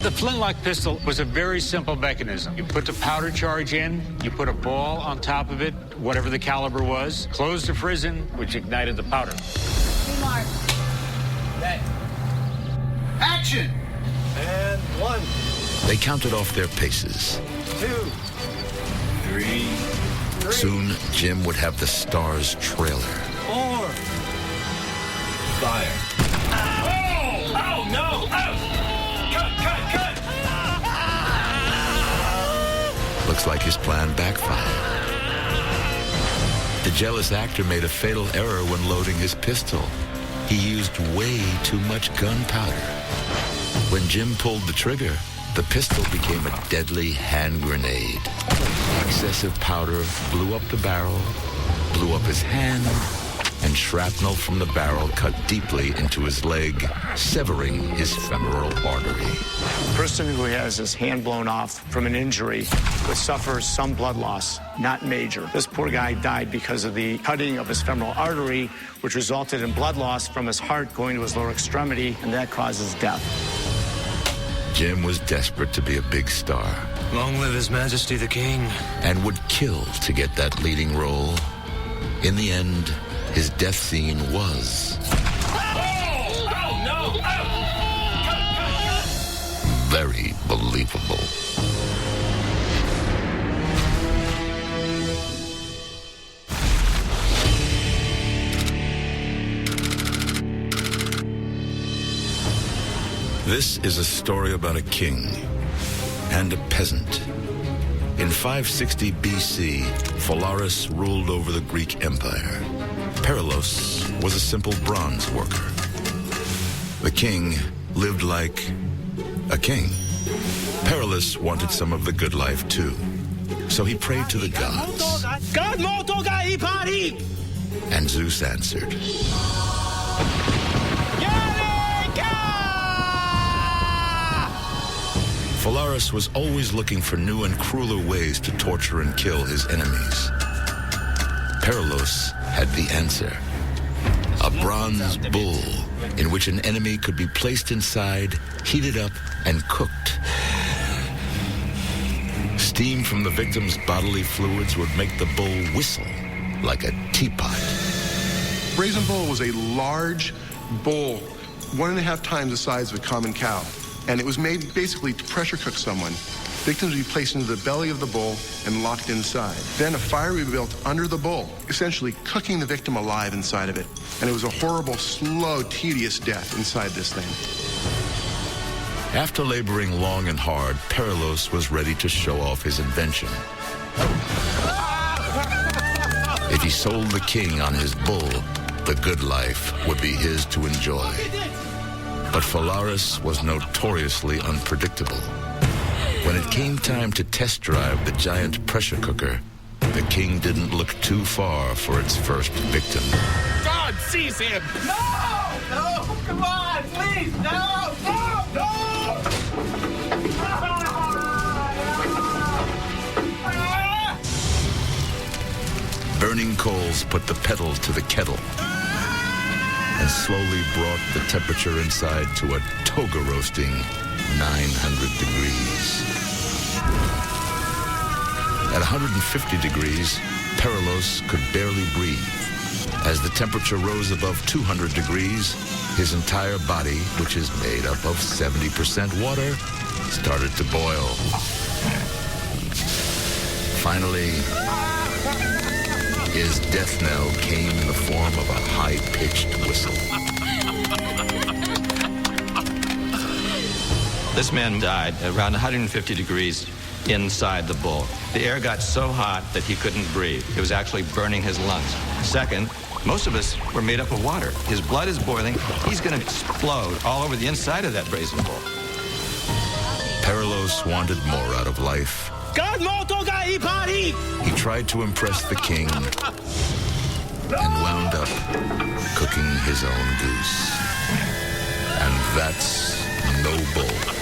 The flintlock pistol was a very simple mechanism. You put the powder charge in, you put a ball on top of it, whatever the caliber was, closed the frizzen, which ignited the powder. Mark. Ready. Action! And 1. They counted off their paces. 2. 3. Soon, Jim would have the Stars trailer. 4. Fire. Oh! Oh, no! Oh! Cut! Looks like his plan backfired. The jealous actor made a fatal error when loading his pistol. He used way too much gunpowder. When Jim pulled the trigger, the pistol became a deadly hand grenade. Excessive powder blew up the barrel, blew up his hand, and shrapnel from the barrel cut deeply into his leg, severing his femoral artery. A person who has his hand blown off from an injury would suffer some blood loss, not major. This poor guy died because of the cutting of his femoral artery, which resulted in blood loss from his heart going to his lower extremity, and that causes death. Jim was desperate to be a big star. Long live His Majesty the King. And would kill to get that leading role. In the end, his death scene was... Oh, no! very believable. This is a story about a king and a peasant. In 560 BC, Phalaris ruled over the Greek Empire. Perilos was a simple bronze worker. The king lived like a king. Perilos wanted some of the good life too. So he prayed to the gods. And Zeus answered. Phalaris was always looking for new and crueler ways to torture and kill his enemies. Perilos had the answer. A bronze bull in which an enemy could be placed inside, heated up, and cooked. Steam from the victim's bodily fluids would make the bull whistle like a teapot. Brazen bull was a large bull, 1.5 times the size of a common cow. And it was made basically to pressure cook someone. Victims would be placed into the belly of the bull and locked inside. Then a fire would be built under the bull, essentially cooking the victim alive inside of it. And it was a horrible, slow, tedious death inside this thing. After laboring long and hard, Perilos was ready to show off his invention. If he sold the king on his bull, the good life would be his to enjoy. But Phalaris was notoriously unpredictable. When it came time to test drive the giant pressure cooker, the king didn't look too far for its first victim. God, seize him! No, come on, please, no! Burning coals put the pedal to the kettle and slowly brought the temperature inside to a toga roasting 900 degrees. At 150 degrees, Perilos could barely breathe. As the temperature rose above 200 degrees, his entire body, which is made up of 70% water, started to boil. Finally, his death knell came in the form of a high-pitched whistle. This man died around 150 degrees inside the bull. The air got so hot that he couldn't breathe. It was actually burning his lungs. Second, most of us were made up of water. His blood is boiling. He's going to explode all over the inside of that brazen bull. Perilos wanted more out of life. He tried to impress the king and wound up cooking his own goose. And that's no bull.